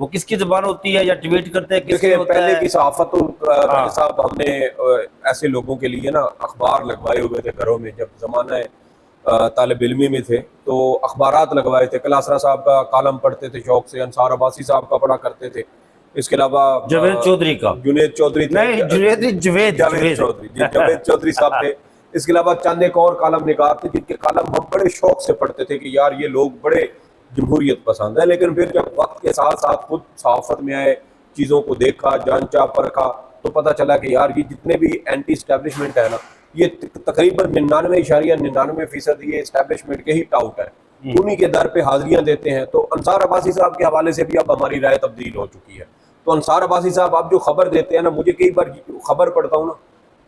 وہ کس کی زبان ہوتی ہے یا ٹویٹ کرتے ہیں کس کی دیکھیں ہوتا پہلے ہے؟ کی صحافت صاحب ہم نے ایسے لوگوں کے لیے نا اخبار لگوائے ہوئے تھے گھروں میں، جب زمانہ طالب علمی میں تھے تو اخبارات لگوائے تھے، کلاسرا صاحب کا کالم پڑھتے تھے شوق سے، انصار عباسی صاحب کا پڑھا کرتے تھے، اس کے علاوہ جاوید چودھری کا، جنید چودھری تھے، نہیں جاوید چودھری جی جاوید چودھری صاحب تھے، اس کے علاوہ چند ایک اور کالم نگار تھے جن کے کالم ہم بڑے شوق سے پڑھتے تھے کہ یار یہ لوگ بڑے جمہوریت پسند ہے. لیکن پھر جب وقت کے ساتھ ساتھ خود صحافت میں آئے، چیزوں کو دیکھا، جانچا پرکھا، تو پتہ چلا کہ یار یہ جتنے بھی اینٹی اسٹیبلشمنٹ ہے نا، یہ تقریباً 99.99% یہ اسٹیبلشمنٹ کے ہی ٹاؤٹ ہے، انہی کے در پہ حاضریاں دیتے ہیں. تو انصار عباسی صاحب کے حوالے سے بھی اب ہماری رائے تبدیل ہو چکی ہے. تو انصار عباسی صاحب اب جو خبر دیتے ہیں نا، مجھے کئی بار خبر پڑھتا ہوں نا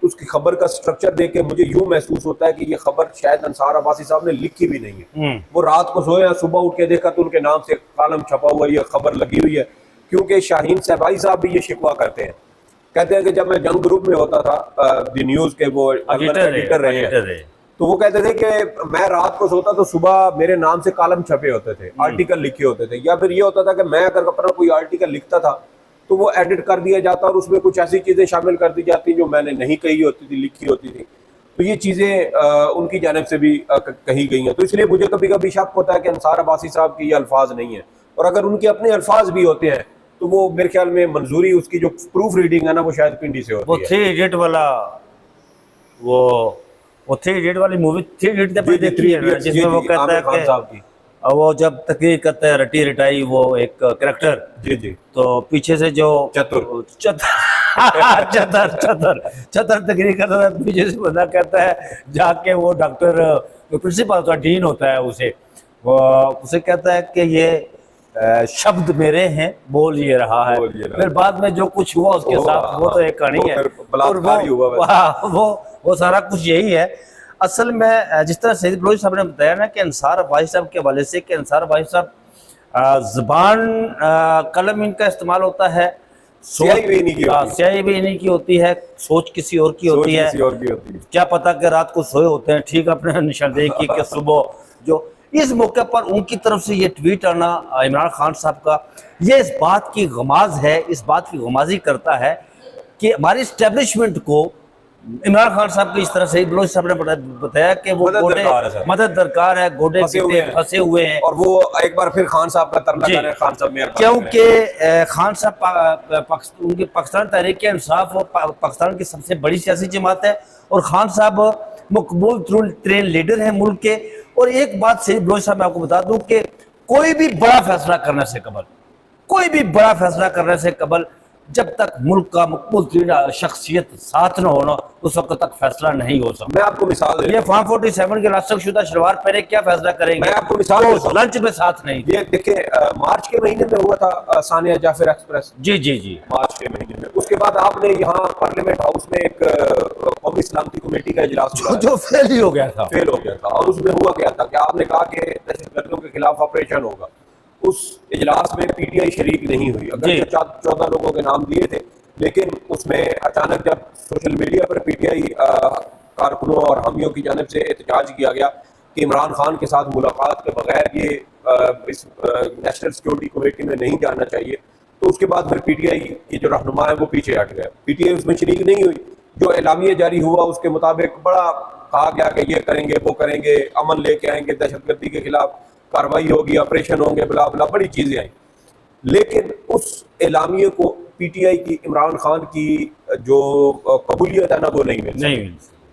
تو اس کی خبر کا سٹرکچر دیکھ کے مجھے یوں محسوس ہوتا ہے کہ یہ خبر شاید انصار عباسی صاحب نے لکھی بھی نہیں ہے. وہ رات کو سوئے ہیں، صبح اٹھ کے دیکھا تو ان کے نام سے کالم چھپا ہوا ہے، یہ خبر لگی ہوئی ہے. کیونکہ شاہین صاحبائی صاحب بھی یہ شکوہ کرتے ہیں، کہتے ہیں کہ جب میں جنگ گروپ میں ہوتا تھا دی نیوز کے وہ ایڈیٹر رہے ہیں، تو وہ کہتے تھے کہ میں رات کو سوتا تو صبح میرے نام سے کالم چھپے ہوتے تھے، آرٹیکل لکھے ہوتے تھے. یا پھر یہ ہوتا تھا کہ میں اگر اپنا کوئی آرٹیکل لکھتا تھا تو وہ ایڈٹ کر دیا جاتا اور اس میں کچھ ایسی چیزیں شامل کر دی جاتی جو میں نے نہیں کہی ہوتی تھی، لکھی ہوتی تھی. تو یہ چیزیں ان کی جانب سے بھی کہی گئی ہیں. تو اس لیے مجھے کبھی کبھی شک ہوتا ہے کہ انصار عباسی صاحب کے یہ الفاظ نہیں ہیں، اور اگر ان کے اپنے الفاظ بھی ہوتے ہیں تو وہ میرے خیال میں منظوری اس کی جو پروف ریڈنگ ہے نا وہ شاید پنڈی سے ہوتی ہے. وہ 3 ایڈیٹ والا وہ 3 ایڈیٹ والی مووی 3 ایڈیٹ دیکھی ہے جس میں وہ کہتا ہے کہ وہ جب تقریر کرتا ہے رٹی رٹائی وہ ایک کریکٹر، جی جی، تو پیچھے سے جو چتر تقریر کرتا ہے، پیچھے سے بندہ کہتا ہے جا کے وہ ڈاکٹر پرنسپل ہوتا ہے، ڈین ہوتا ہے، اسے کہتا ہے کہ یہ شبد میرے ہیں، بول یہ رہا ہے. پھر بعد میں جو کچھ ہوا اس کے ساتھ وہ تو ایک کہانی ہے، اور وہ سارا کچھ یہی ہے. اصل میں جس طرح سید بلوچ صاحب نے بتایا نا کہ انصار عباسی صاحب کے حوالے سے کہ انصار عباسی صاحب زبان قلم ان کا استعمال ہوتا ہے، سیاہی بھی انہی کی ہوتی ہے، سوچ کسی اور کی ہوتی ہے. کیا پتا کہ رات کو سوئے ہوتے ہیں ٹھیک اپنے نشاندہی کی کہ صبح جو اس موقع پر ان کی طرف سے یہ ٹویٹ آنا عمران خان صاحب کا، یہ اس بات کی غماز ہے، اس بات کی غمازی کرتا ہے کہ ہماری اسٹیبلشمنٹ کو عمران خان صاحب کی اس طرح سے بلوچ صاحب نے بتایا کہ وہ مدد درکار ہے، گوڈے پیٹے پھنسے ہوئے ہیں. اور وہ ایک بار پھر خان صاحب کا ترلا کر رہے ہیں، خان صاحب کیونکہ خان صاحب ان کی پاکستان تحریک انصاف پاکستان کی سب سے بڑی سیاسی جماعت ہے، اور خان صاحب مقبول ترین لیڈر ہیں ملک کے. اور ایک بات سید بلوچ صاحب میں آپ کو بتا دوں کہ کوئی بھی بڑا فیصلہ کرنے سے قبل جب تک ملک کا مقبول ترین شخصیت ساتھ نہ ہونا اس وقت تک فیصلہ نہیں ہو سکتا. میں آپ کو مثال دے، یہ فارم 47 کے لاسک شدہ شلوار پہنے کیا فیصلہ کریں گے؟ میں آپ کو مثال لنچ میں ساتھ نہیں. یہ دیکھیں مارچ کے مہینے میں ہوا تھا ثانیہ جعفر ایکسپریس، جی مارچ کے مہینے میں. اس کے بعد آپ نے یہاں پارلیمنٹ ہاؤس میں ایک قومی سلامتی کمیٹی کا اجلاس جو فیل ہو گیا تھا، اور اس میں ہوا کیا تھا کہ آپ نے کہا کہ دہشت گردوں کے خلاف آپریشن ہوگا. اس اجلاس میں پی ٹی آئی شریک نہیں ہوئی، اگر 14 لوگوں کے نام دیے تھے، لیکن اس میں اچانک جب social media per P T I کارکنوں اور حامیوں کی جانب سے احتجاج کیا گیا کہ عمران خان کے ساتھ ملاقات کے بغیر یہ اس نیشنل سیکورٹی کمیٹی میں نہیں جانا چاہیے، تو اس کے بعد پھر پی ٹی آئی کی جو رہنما ہے وہ پیچھے ہٹ گئے. پی ٹی آئی اس میں شریک نہیں ہوئی. جو اعلامیہ جاری ہوا اس کے مطابق بڑا کہا گیا کہ یہ کریں گے، وہ کریں گے، امن لے کے آئیں گے، دہشت گردی کے خلاف کارروائی ہوگی، آپریشن ہوں گے، بلا بلا بڑی چیزیں آئیں. لیکن اس اعلامیے کو پی ٹی آئی کی عمران خان کی جو قبولیت ہے نا وہ نہیں ملی.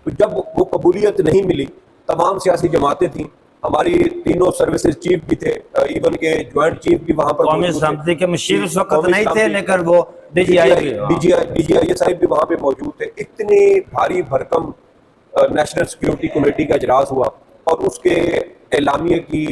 تو جب وہ قبولیت نہیں ملی، تمام سیاسی جماعتیں تھیں، ہماری تینوں سروسز چیف بھی تھے، ایون کے جوائنٹ چیف بھی وہاں پر قومی سلامتی کے مشیر اس وقت نہیں تھے، لیکن وہ ڈی جی آئی صاحب بھی وہاں پہ موجود تھے. اتنی بھاری بھرکم نیشنل سیکورٹی کمیٹی کا اجلاس ہوا اور اس کے اعلامیے کی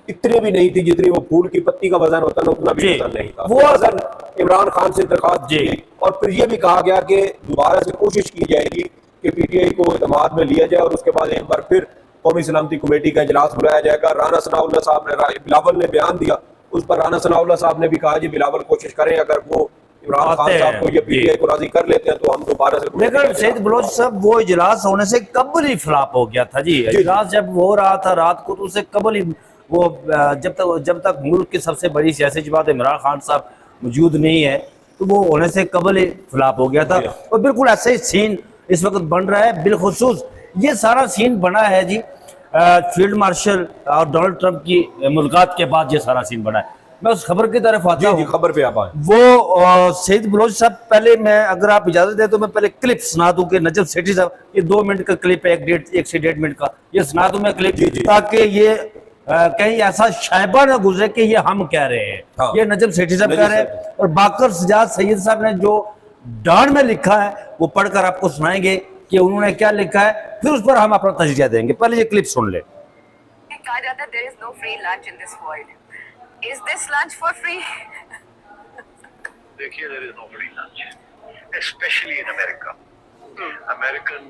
اتنے بھی نہیں تھی جتنی وہ پھول کی پتی کا وزن ہوتا ہے، اتنا بھی وزن نہیں تھا. وہ وزن عمران خان سے درخواست کی اور پھر یہ بھی کہا گیا کہ دوبارہ سے کوشش کی جائے گی کہ پی ٹی آئی کو اعتماد میں لیا جائے، اور اس کے بعد ایک بار پھر قومی سلامتی کمیٹی کا اجلاس بلایا جائے گا. رانا ثناء اللہ صاحب نے، بلاول نے بیان دیا، اس پر رانا ثناء اللہ صاحب نے بھی کہا جی بلاول کوشش کریں، اگر وہ عمران خان صاحب کو یہ پی ٹی آئی کو راضی کر لیتے ہیں تو ہم دوبارہ سے. لیکن سید بلوچ صاحب وہ اجلاس ہونے سے قبل ہی فلاپ ہو گیا تھا. جی اجلاس جب ہو رہا تھا رات کو تو اس سے قبل ہی وہ جب تک ملک کی سب سے بڑی سیاسی جماعت عمران خان صاحب موجود نہیں ہے تو وہ ہونے سے قبل فلاپ ہو گیا تھا. اور بالکل ایسے ہی سین اس وقت بن رہا ہے. بالخصوص یہ سارا سین بنا ہے جی فیلڈ مارشل اور ڈونلڈ ٹرمپ کی ملاقات کے بعد یہ سارا سین بنا ہے. میں اس خبر کی طرف آتا ہوں. خبر پہ آپ آئیں. وہ سعید بلوچ صاحب پہلے میں اگر آپ اجازت دیں تو میں پہلے کلپ سنا دوں کہ نجم سیٹھی صاحب یہ 2 منٹ کا کلپ ہے, 1 سے 1.5 منٹ کا, یہ سنا دوں میں کلپ تاکہ یہ کہیں ایسا شائبہ نہ گزرے کہ یہ ہم کہہ رہے ہیں. یہ نجم سیٹھی صاحب کہہ رہے ہیں اور باقر سجاد سید صاحب نے جو ڈان میں لکھا ہے وہ پڑھ کر آپ کو سنائیں گے کہ انہوں نے کیا لکھا ہے, پھر اس پر ہم اپنا تجزیہ دیں گے. پہلے یہ کلپ سن لیں. کہا جاتا ہے there is no free lunch in this world. Is this lunch for free? دیکھیے there is no free lunch, especially in America. American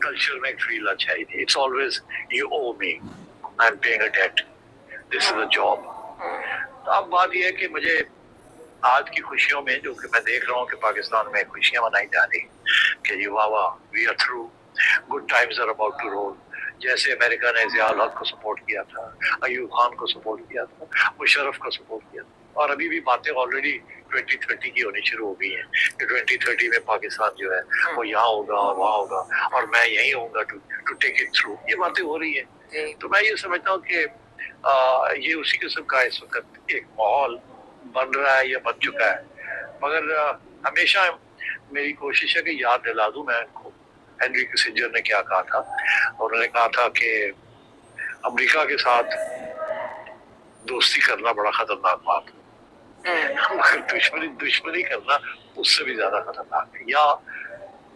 culture میں free lunch ہے. It's always you owe me, I'm paying a debt. This is a job. تو اب بات یہ ہے کہ مجھے آج کی خوشیوں میں جو کہ میں دیکھ رہا ہوں کہ پاکستان میں خوشیاں منائی جا رہی کہ یہ واہ واہ we are through, good times are about to roll. جیسے امریکہ نے ضیاء الحق کو سپورٹ کیا تھا, ایوب خان کو سپورٹ کیا تھا, مشرف کو سپورٹ کیا تھا, اور ابھی بھی باتیں آلریڈی 2030 کی ہونی شروع ہو گئی ہیں کہ 2030 میں پاکستان جو ہے وہ یہاں ہوگا اور وہاں ہوگا اور میں یہیں ہوں گا ٹو ٹیک اٹ تھرو. یہ باتیں ہو رہی ہیں. تو میں یہ سمجھتا ہوں کہ یہ اسی قسم کا اس وقت ایک ماحول بن رہا ہے یا بن چکا ہے. مگر ہمیشہ میری کوشش ہے کہ یاد دلا دوں میں کو ہینری کسنجر نے کیا کہا تھا. انہوں نے کہا تھا کہ امریکہ کے ساتھ دوستی کرنا بڑا خطرناک بات ہے, مگر دشمنی کرنا اس سے بھی زیادہ خطرناک ہے, یا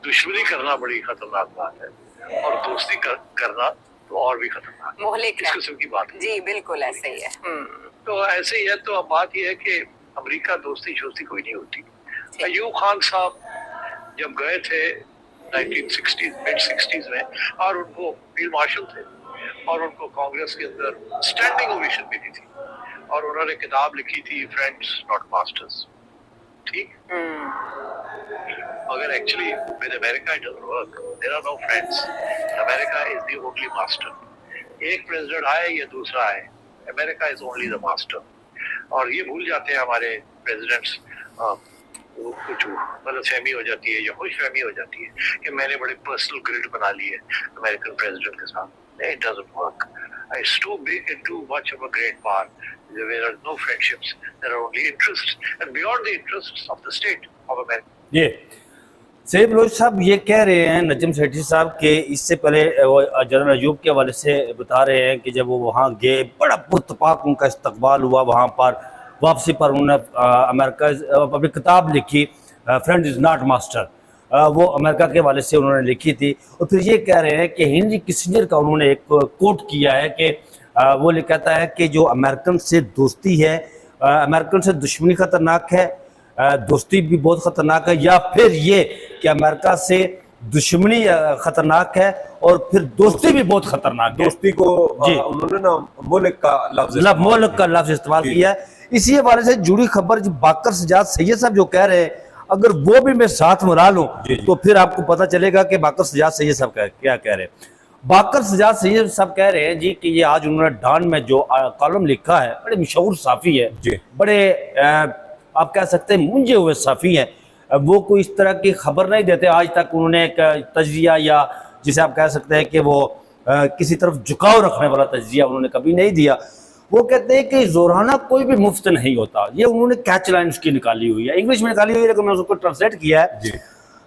دشمنی کرنا بڑی خطرناک بات ہے اور دوستی کرنا تو اور بھی خطرناک مہلک اس قسم کی بات ہے. جی بالکل ایسے ہی ہے. تو ایسے ہی ہے. تو اب بات یہ ہے کہ امریکہ دوستی شوستی کوئی نہیں ہوتی. ایوب خان صاحب جب گئے تھے 1960s mid 60s میں, اور ان کو فیلڈ مارشل تھے اور ان کو کانگریس کے اندر اسٹینڈنگ اوویشن ملی تھی, اور انہوں نے کتاب لکھی تھی فرینڈس ناٹ ماسٹرز. ٹھیک, مگر actually with America it doesn't work. There are no friends. America is the only master. ایک پریزیڈنٹ آئے یا دوسرا آئے, امریکہ از اونلی دا ماسٹر. اور یہ بھول جاتے ہیں ہمارے پریزیڈنٹس, کچھ غلط فہمی ہو جاتی ہے یا خوش فہمی ہو جاتی ہے کہ میں نے بڑے پرسنل گرڈ بنا لی ہے امریکن پریزیڈنٹ کے ساتھ. It doesn't work. It's too big and too much of a great power. There are no friendships. There are only interests, and beyond the interests of the state of America. یہ سعید بلوچ صاحب یہ کہہ رہے ہیں نجم سیٹھی صاحب کہ اس سے پہلے وہ جنرل ایوب کے حوالے سے بتا رہے ہیں کہ جب وہ وہاں گئے بڑا پرتپاک ان کا استقبال ہوا. وہاں پر واپسی پر انہوں نے امریکہ اپنی کتاب لکھی فرینڈ از ناٹ ماسٹر, وہ امریکہ کے حوالے سے انہوں نے لکھی تھی. اور پھر یہ کہہ رہے ہیں کہ ہنری کسنجر کا انہوں نے ایک کوٹ کیا ہے کہ وہ کہتا ہے کہ جو امریکن سے دوستی ہے, امریکن سے دشمنی خطرناک ہے, دوستی بھی بہت خطرناک ہے, یا پھر یہ کہ امریکہ سے دشمنی خطرناک ہے اور پھر دوستی بھی بہت خطرناک ہے. دوستی کو انہوں نے نا ملک کا لفظ استعمال کیا ہے. اسی حوالے سے جڑی خبر جو باقر سجاد سید صاحب جو کہہ رہے ہیں, اگر وہ بھی میں ساتھ ملا لوں تو پھر آپ کو پتہ چلے گا کہ باقر سجاد سید صاحب کیا کہہ رہے ہیں. باقر سجاد سید صاحب کہہ رہے ہیں جی کہ یہ آج انہوں نے ڈان میں جو کالم لکھا ہے, بڑے مشہور صحافی ہے, بڑے آپ کہہ سکتے ہیں منجے ہوئے صحافی ہیں. وہ کوئی اس طرح کی خبر نہیں دیتے آج تک. انہوں نے ایک تجزیہ یا جسے آپ کہہ سکتے ہیں کہ وہ کسی طرف جھکاؤ رکھنے والا تجزیہ انہوں نے کبھی نہیں دیا. وہ کہتے ہیں کہ زورانہ کوئی بھی مفت نہیں ہوتا. یہ انہوں نے کیچ لائن اس کی نکالی ہوئی ہے, انگلش میں نکالی ہوئی ہے لیکن میں اس کو ٹرانسلیٹ کیا ہے.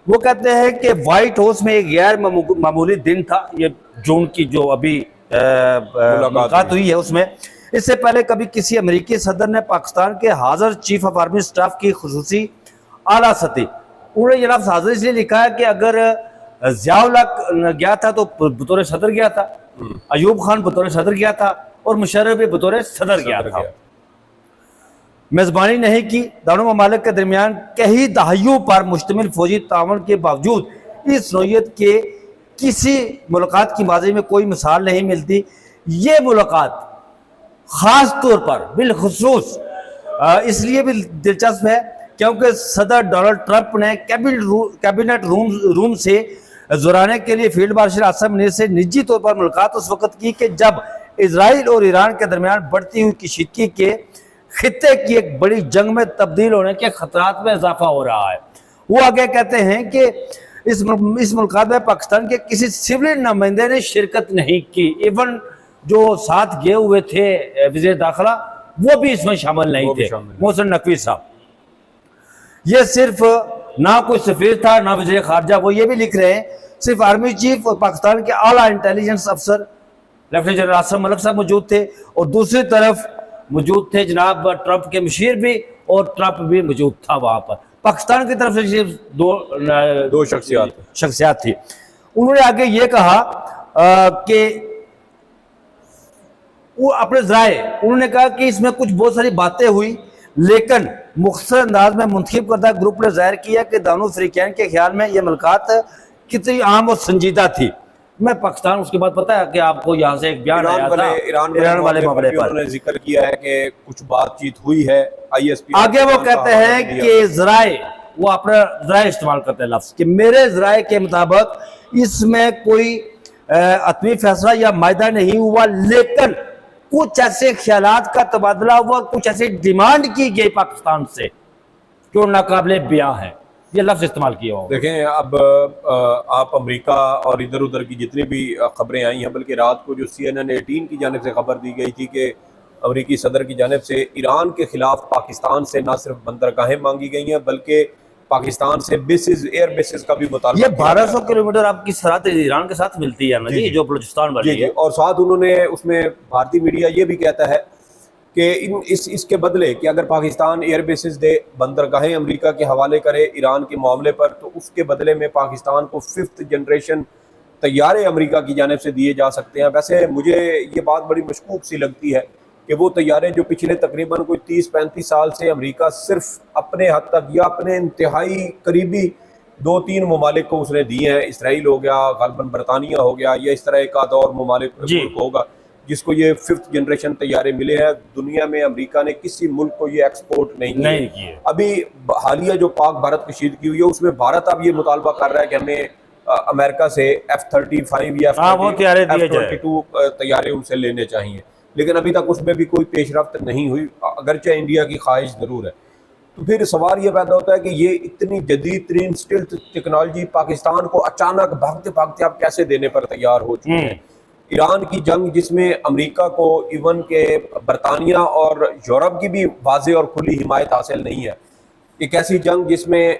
وہ کہتے ہیں کہ وائٹ ہاؤس میں ایک غیر معمولی دن تھا, یہ جون کی جو ابھی ملاقات ہوئی ہے اس میں. اس سے پہلے کبھی کسی امریکی صدر نے پاکستان کے حاضر چیف آف آرمی سٹاف کی خصوصی اعلیٰ سطحی, انہوں نے یہ لفظ حاضر اس لیے لکھا ہے کہ اگر ضیاء الحق گیا تھا تو بطور صدر گیا تھا, ایوب خان بطور صدر گیا تھا, اور مشرف بھی بطور صدر گیا تھا. میزبانی نہیں کی. دونوں ممالک کے درمیان کئی دہائیوں پر مشتمل فوجی تعاون کے باوجود اس نوعیت کے کسی ملاقات کی ماضی میں کوئی مثال نہیں ملتی. یہ ملاقات خاص طور پر بالخصوص اس لیے بھی دلچسپ ہے کیونکہ صدر ڈونلڈ ٹرمپ نے کیبنٹ روم سے زورانے کے لیے فیلڈ مارشل عاصم منیر سے نجی طور پر ملاقات اس وقت کی کہ جب اسرائیل اور ایران کے درمیان بڑھتی ہوئی کشیدگی کے خطے کی ایک بڑی جنگ میں تبدیل ہونے کے خطرات میں اضافہ ہو رہا ہے۔ وہ آگے کہتے ہیں کہ اس ملاقات میں پاکستان کے کسی سول نمائندے نے شرکت نہیں کی، ایون جو ساتھ گئے ہوئے تھے وزیر داخلہ وہ بھی اس میں شامل نہیں تھے، محسن نقوی صاحب۔ یہ صرف نہ کوئی سفیر تھا نہ وزیر خارجہ، وہ یہ بھی لکھ رہے ہیں صرف آرمی چیف اور پاکستان کے اعلیٰ انٹیلیجنس افسر لیفٹیننٹ جنرل عاصم ملک صاحب موجود تھے، اور دوسری طرف موجود تھے جناب ٹرمپ کے مشیر بھی، اور ٹرمپ بھی موجود تھا وہاں پر۔ پاکستان کی طرف سے صرف دو شخصیات تھی۔ انہوں نے آگے یہ کہا کہ وہ اپنے ذرائع، انہوں نے کہا کہ اس میں کچھ بہت ساری باتیں ہوئی، لیکن مختصر انداز میں منتخب کردہ گروپ نے ظاہر کیا کہ دانو فریقین کے خیال میں یہ ملاقات کتنی عام اور سنجیدہ تھی۔ میں پاکستان اس کے بعد پتہ ہے کہ آپ کو یہاں سے ایک بیان آیا تھا ایران والے معاملے پر، انہوں نے ذکر کیا ہے کہ کچھ بات چیت ہوئی ہے آئی ایس پی۔ آگے وہ کہتے ہیں کہ ذرائع، وہ اپنا ذرائع استعمال کرتے ہیں لفظ کہ میرے ذرائع کے مطابق اس میں کوئی حتمی فیصلہ یا معاہدہ نہیں ہوا، لیکن کچھ ایسے خیالات کا تبادلہ ہوا، کچھ ایسی ڈیمانڈ کی گئی پاکستان سے جو ناقابل بیاں ہے۔ یہ لفظ استعمال کیا ہوا۔ دیکھیں اب آپ امریکہ اور ادھر ادھر کی جتنی بھی خبریں آئی ہیں، بلکہ رات کو جو CNN18 کی جانب سے خبر دی گئی تھی کہ امریکی صدر کی جانب سے ایران کے خلاف پاکستان سے نہ صرف بندرگاہیں مانگی گئی ہیں بلکہ پاکستان سے بیسز، ایئر بیسز کا بھی مطالبہ۔ یہ 1200 کلومیٹر آپ کی سرحد ایران کے ساتھ ملتی ہے نا جی، جو بلوچستان والی ہے۔ اور ساتھ انہوں نے اس میں بھارتی میڈیا یہ بھی کہتا ہے کہ اس کے بدلے کہ اگر پاکستان ایئر بیسز دے، بندرگاہیں امریکہ کے حوالے کرے ایران کے معاملے پر، تو اس کے بدلے میں پاکستان کو 5th جنریشن طیارے امریکہ کی جانب سے دیے جا سکتے ہیں۔ ویسے مجھے یہ بات بڑی مشکوک سی لگتی ہے کہ وہ طیارے جو پچھلے تقریباً کوئی 30-35 سال سے امریکہ صرف اپنے حد تک یا اپنے انتہائی قریبی 2-3 ممالک کو اس نے دیے ہیں، اسرائیل ہو گیا، غالباً برطانیہ ہو گیا، یا اس طرح ایک آدھ اور ممالک ہوگا جس کو یہ 5th جنریشن طیارے ملے ہیں۔ دنیا میں امریکہ نے کسی ملک کو یہ ایکسپورٹ نہیں کیے۔ ابھی حالیہ جو پاک بھارت کشیدگی ہوئی ہے اس میں بھارت اب یہ مطالبہ کر رہا ہے کہ ہمیں امریکہ سے F-35 یا F-22 طیارے ان سے لینے چاہیے، لیکن ابھی تک اس میں بھی کوئی پیش رفت نہیں ہوئی، اگرچہ انڈیا کی خواہش ضرور ہے۔ تو پھر سوال یہ پیدا ہوتا ہے کہ یہ اتنی جدید ترین اسٹیلتھ ٹیکنالوجی پاکستان کو اچانک بھاگتے بھاگتے آپ کیسے دینے پر تیار ہو چکے ہیں؟ ایران کی جنگ جس میں امریکہ کو ایون کہ برطانیہ اور یورپ کی بھی واضح اور کھلی حمایت حاصل نہیں ہے، ایک ایسی جنگ جس میں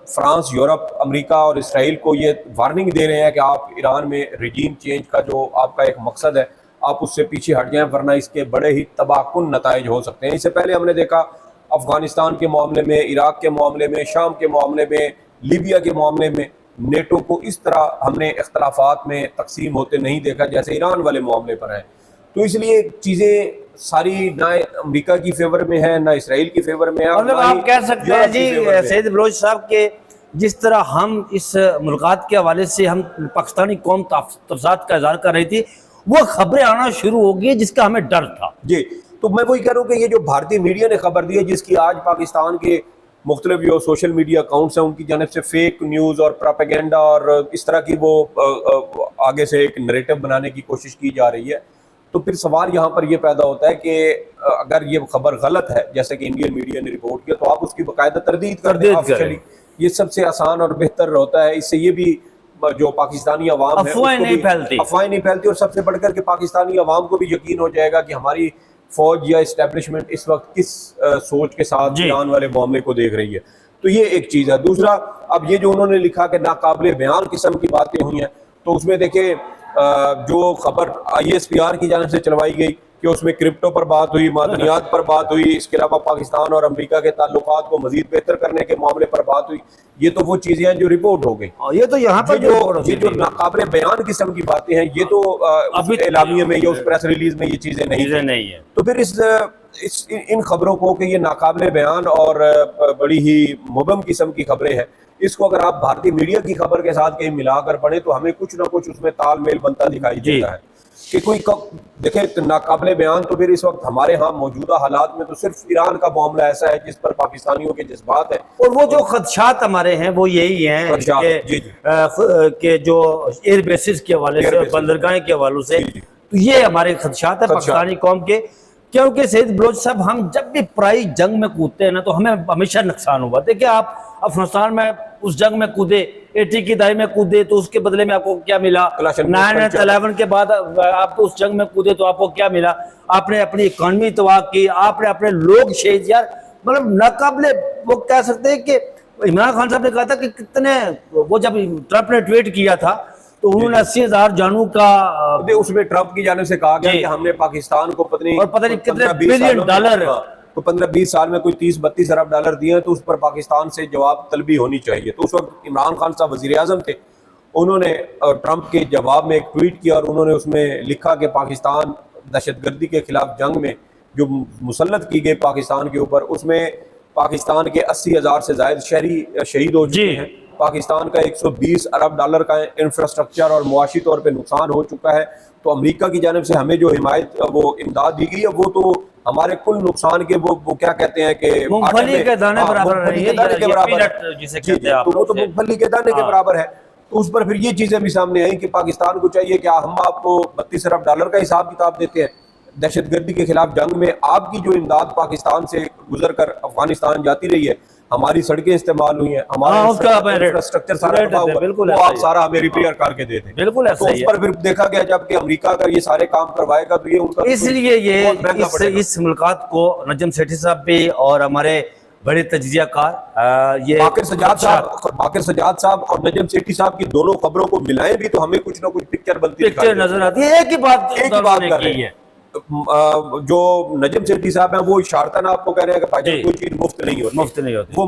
فرانس، یورپ، امریکہ اور اسرائیل کو یہ وارننگ دے رہے ہیں کہ آپ ایران میں ریجیم چینج کا جو آپ کا ایک مقصد ہے آپ اس سے پیچھے ہٹ جائیں، ورنہ اس کے بڑے ہی تباہ کن نتائج ہو سکتے ہیں۔ اس سے پہلے ہم نے دیکھا افغانستان کے معاملے میں، عراق کے معاملے میں، شام کے معاملے میں، لیبیا کے معاملے میں نیٹو کو اس طرح ہم نے اختلافات میں تقسیم ہوتے نہیں دیکھا جیسے ایران والے معاملے پر ہیں۔ تو اس لیے چیزیں ساری نہ امریکہ کی فیور میں ہیں نہ اسرائیل کی فیور میں ہیں۔ مطلب آپ کہہ سکتے ہیں جی سید بلوچ صاحب کہ جس طرح ہم اس ملاقات کے حوالے سے ہم پاکستانی قوم تفصیلات کا اظہار کر رہی تھی، وہ خبریں آنا شروع ہو گئی جس کا ہمیں ڈر تھا۔ جی، تو میں وہی کہہ رہا ہوں کہ یہ جو بھارتی میڈیا نے خبر دی ہے، جس کی آج پاکستان کے مختلف جو سوشل میڈیا اکاؤنٹس ہیں ان کی جانب سے فیک نیوز اور پراپیگنڈا اور اس طرح کی وہ آگے سے ایک نریٹو بنانے کی کوشش کی جا رہی ہے، تو پھر سوال یہاں پر یہ پیدا ہوتا ہے کہ اگر یہ خبر غلط ہے جیسے کہ انڈین میڈیا نے رپورٹ کیا تو آپ اس کی باقاعدہ تردید کر دیں آفیشلی، یہ سب سے آسان اور بہتر ہوتا ہے۔ اس سے یہ بھی جو پاکستانی عوام ہے افواہیں نہیں پھیلتی، اور سب سے بڑھ کر کے پاکستانی عوام کو بھی یقین ہو جائے گا کہ ہماری فوج یا اسٹیبلشمنٹ اس وقت کس سوچ کے ساتھ ایران والے معاملے کو دیکھ رہی ہے۔ تو یہ ایک چیز ہے۔ دوسرا، اب یہ جو انہوں نے لکھا کہ ناقابل بیان قسم کی باتیں ہوئی ہیں، تو اس میں دیکھیں جو خبر ISPR کی جانب سے چلوائی گئی کہ اس میں کرپٹو پر بات ہوئی، معدنیات پر بات ہوئی، اس کے علاوہ پاکستان اور امریکہ کے تعلقات کو مزید بہتر کرنے کے معاملے پر بات ہوئی، یہ تو وہ چیزیں ہیں جو رپورٹ ہو گئی۔ یہ تو یہاں پر جو ناقابل بیان قسم کی باتیں ہیں یہ تو اعلامیے میں یا اس پریس ریلیز میں یہ چیزیں نہیں ہیں۔ تو پھر ان خبروں کو کہ یہ ناقابل بیان اور بڑی ہی مبہم قسم کی خبریں ہیں، اس کو اگر آپ بھارتی میڈیا کی خبر کے ساتھ کہیں ملا کر پڑھیں تو ہمیں کچھ نہ کچھ اس میں تال میل بنتا دکھائی دیتا ہے کہ کوئی دیکھیں ناقابل بیان تو پھر اس وقت ہمارے ہاں موجودہ حالات میں تو صرف ایران کا معاملہ ایسا ہے جس پر پاکستانیوں کے جذبات ہیں، اور وہ جو خدشات ہمارے ہیں وہ یہی ہیں کہ جو ایئر بیسز کے حوالے سے، بندرگاہیں کے حوالے سے، تو یہ ہمارے خدشات ہیں پاکستانی قوم کے کیونکہ سید بلوچ صاحب ہم جب بھی پرائی جنگ میں کودتے ہیں نا تو ہمیں ہمیشہ نقصان ہوا. دیکھیں آپ افغانستان میں اس جنگ میں کودے, 80 کی دہائی میں کودے تو اس کے بدلے میں آپ کو کیا ملا, 9/11 کے بعد آپ اس جنگ میں کودے تو آپ کو کیا ملا, آپ نے اپنی اکانومی تباہ کی, آپ نے اپنے لوگ شہید, یار مطلب ناقابل وہ کہہ سکتے ہیں کہ عمران خان صاحب نے کہا تھا کہ کتنے, وہ جب ٹرمپ نے ٹویٹ کیا تھا تو انہوں نے 80,000 جانوں کا, اس میں ٹرمپ کی جانب سے کہا گیا کہ ہم نے پاکستان کو پتہ نہیں کتنے بلین ڈالر, تو 15-20 سال میں کوئی 30-32 ارب ڈالر دیے ہیں, تو اس پر پاکستان سے جواب طلبی ہونی چاہیے. تو اس وقت عمران خان صاحب وزیر اعظم تھے, انہوں نے ٹرمپ کے جواب میں ایک ٹویٹ کیا اور انہوں نے اس میں لکھا کہ پاکستان دہشت گردی کے خلاف جنگ میں جو مسلط کی گئی پاکستان کے اوپر, اس میں پاکستان کے 80,000 سے زائد شہید ہو چکے ہیں, پاکستان کا 120 ارب ڈالر کا انفراسٹرکچر اور معاشی طور پہ نقصان ہو چکا ہے. تو امریکہ کی جانب سے ہمیں جو حمایت وہ امداد دی گئی ہے وہ تو ہمارے کل نقصان کے وہ کیا کہتے ہیں کہ مونگ پھلی کے دانے برابر ہے, تو وہ تو مونگ پھلی کے دانے کے برابر ہے. تو اس پر پھر یہ چیزیں بھی سامنے آئیں کہ پاکستان کو چاہیے کہ ہم آپ کو 32 ارب ڈالر کا حساب کتاب دیتے ہیں, دہشت گردی کے خلاف جنگ میں آپ کی جو امداد پاکستان سے گزر کر افغانستان جاتی رہی ہے, ہماری سڑکیں استعمال ہوئی ہیں, ہمارا انفراسٹرکچر سارا تباہ ہوا ہے, وہ آپ سارا ہمیں ریپیئر کر کے دے دیں. بالکل تو اس پر پھر دیکھا گیا جب کہ امریکہ اگر یہ سارے کام کروائے گا تو یہ ان کا, اس لیے یہ اس ملاقات کو نجم سیٹھی صاحب بھی اور ہمارے بڑے تجزیہ کار یہ باقر سجاد صاحب اور نجم سیٹھی صاحب کی دونوں خبروں کو ملائیں بھی تو ہمیں کچھ نہ کچھ پکچر بنتی نظر آتی ہے. ایک ہی بات کر رہے ہیں, جو نجم سیٹھی صاحب ہیں وہ اشارتاً آپ کو کہہ رہے ہیں کہ بھائی کوئی چیز مفت نہیں ہوتی, وہ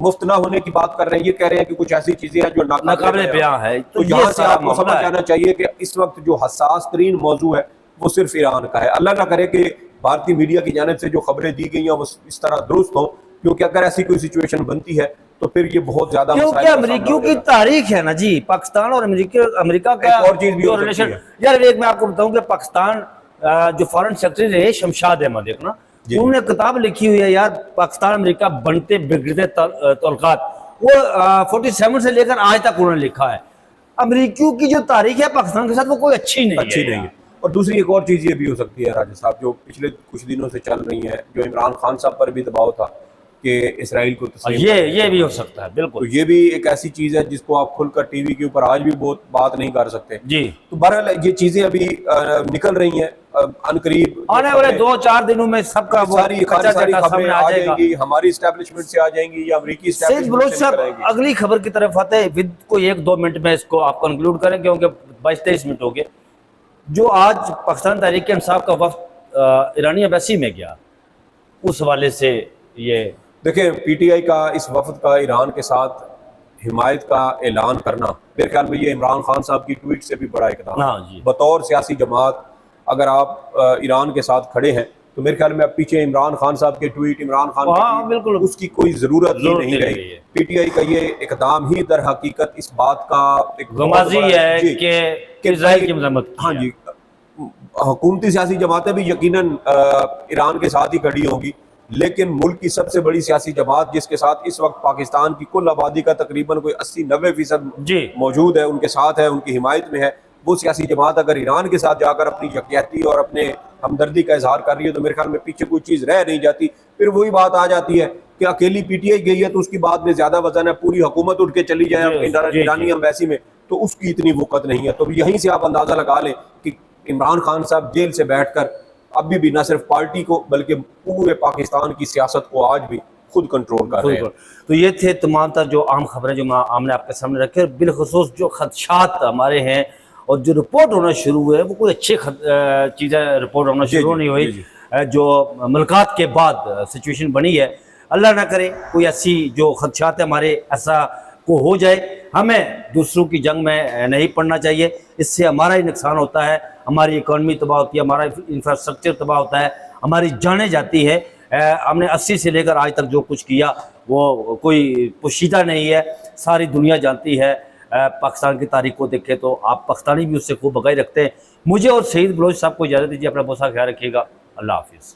مفت نہ ہونے کی بات کر رہے ہیں. یہ کہہ رہے ہیں کہ کچھ ایسی چیزیں ہیں جو ناقابل بیان ہے. تو یہاں سے آپ کو سمجھ جانا چاہیے کہ اس وقت جو حساس ترین موضوع ہے وہ صرف ایران کا ہے. اللہ نہ کرے کہ بھارتی میڈیا کی جانب سے جو خبریں دی گئی ہیں وہ اس طرح درست ہوں, کیونکہ اگر ایسی کوئی سچویشن بنتی ہے تو پھر یہ بہت زیادہ, کیونکہ امریکیوں کی تاریخ ہے نا جی, پاکستان اور امریکہ کا اور چیز بھی ریلیشن. یار ایک میں آپ کو بتاؤں کہ پاکستان جو فارن سیکرٹری رہے شمشاد احمد ایک نا, انہوں نے کتاب لکھی ہوئی ہے یار پاکستان امریکہ بنتے بگڑتے تعلقات, وہ 47 سے لے کر آج تک انہوں نے لکھا ہے. امریکیوں کی جو تاریخ ہے پاکستان کے ساتھ وہ کوئی اچھی نہیں ہے. اور دوسری ایک اور چیز یہ بھی ہو سکتی ہے راجہ صاحب, جو پچھلے کچھ دنوں سے چل رہی ہے, جو عمران خان صاحب پر بھی دباؤ تھا کہ اسرائیل کو تسلیم, یہ بھی ہو سکتا ہے بالکل. تو یہ بھی ایک ایسی چیز ہے جس کو آپ کھل کر ٹی وی کے اوپر آج بھی بہت بات نہیں کر سکتے جی. تو بہرحال یہ چیزیں ابھی نکل رہی ہیں, عنقریب آنے والے 2-4 دنوں میں سب کا ساری خبریں آ جائیں گی, ہماری اسٹیبلشمنٹ سے آ جائیں گی یا امریکی سید بلوچ صاحب اگلی خبر کی طرف آتے ہیں, ود کوئی 1-2 منٹ میں اس کو آپ کنکلوڈ کریں کیونکہ 22-23 منٹ ہو گئے. جو آج پاکستان تحریک انصاف کا وفد ایرانی ایمبیسی میں گیا, اس حوالے سے یہ دیکھیں پی ٹی آئی کا اس وفد کا ایران کے ساتھ حمایت کا اعلان کرنا میرے خیال میں یہ عمران خان صاحب کی ٹویٹ سے بھی بڑا اقدام ہے. بطور سیاسی جماعت اگر آپ ایران کے ساتھ کھڑے ہیں تو میرے خیال میں اب پیچھے عمران خان صاحب کے ٹویٹ, عمران خان بالکل اس کی کوئی ضرورت ہی نہیں رہی. پی ٹی آئی کا یہ اقدام ہی در حقیقت اس بات کا ایک غمازی ہے کہ اسرائیل کی مذمت. ہاں جی, حکومتی سیاسی جماعتیں بھی یقیناً ایران کے ساتھ ہی کھڑی ہوں گی, لیکن ملک کی سب سے بڑی سیاسی جماعت جس کے ساتھ اس وقت پاکستان کی کل آبادی کا تقریباً کوئی 80-90% موجود ہے, ان کے ساتھ ہے, ان کی حمایت میں ہے, وہ سیاسی جماعت اگر ایران کے ساتھ جا کر اپنی یکجہتی اور اپنے ہمدردی کا اظہار کر رہی ہے تو میرے خیال میں پیچھے کوئی چیز رہ نہیں جاتی. پھر وہی بات آ جاتی ہے کہ اکیلی پی ٹی آئی گئی ہے تو اس کی بات میں زیادہ وزن ہے, پوری حکومت اٹھ کے چلی جائے ایرانی ایمبیسی میں تو اس کی اتنی وقت نہیں ہے. تو یہیں سے آپ اندازہ لگا لیں کہ عمران خان صاحب جیل سے بیٹھ کر ابھی بھی نہ صرف پارٹی کو بلکہ پورے پاکستان کی سیاست کو آج بھی خود کنٹرول کر رہے ہیں. تو یہ تھے تمام تر جو عام خبریں جو ہم نے آپ کے سامنے رکھے, بالخصوص جو خدشات ہمارے ہیں اور جو رپورٹ ہونا شروع ہوئے وہ کوئی اچھی چیزیں رپورٹ ہونا شروع نہیں ہوئی. جو ملاقات کے بعد سچویشن بنی ہے, اللہ نہ کرے کوئی ایسی جو خدشات ہمارے ایسا کو ہو جائے. ہمیں دوسروں کی جنگ میں نہیں پڑنا چاہیے, اس سے ہمارا ہی نقصان ہوتا ہے, ہماری اکانومی تباہ ہوتی ہے, ہمارا انفراسٹرکچر تباہ ہوتا ہے, ہماری جانیں جاتی ہے. ہم نے 80 سے لے کر آج تک جو کچھ کیا وہ کوئی پوشیدہ نہیں ہے, ساری دنیا جانتی ہے. پاکستان کی تاریخ کو دیکھے تو آپ پاکستانی بھی اس سے خوب بغیر رکھتے ہیں. مجھے اور سید بلوچ صاحب کو اجازت دیجیے, اپنا بہت سا خیال رکھیے گا. اللہ حافظ.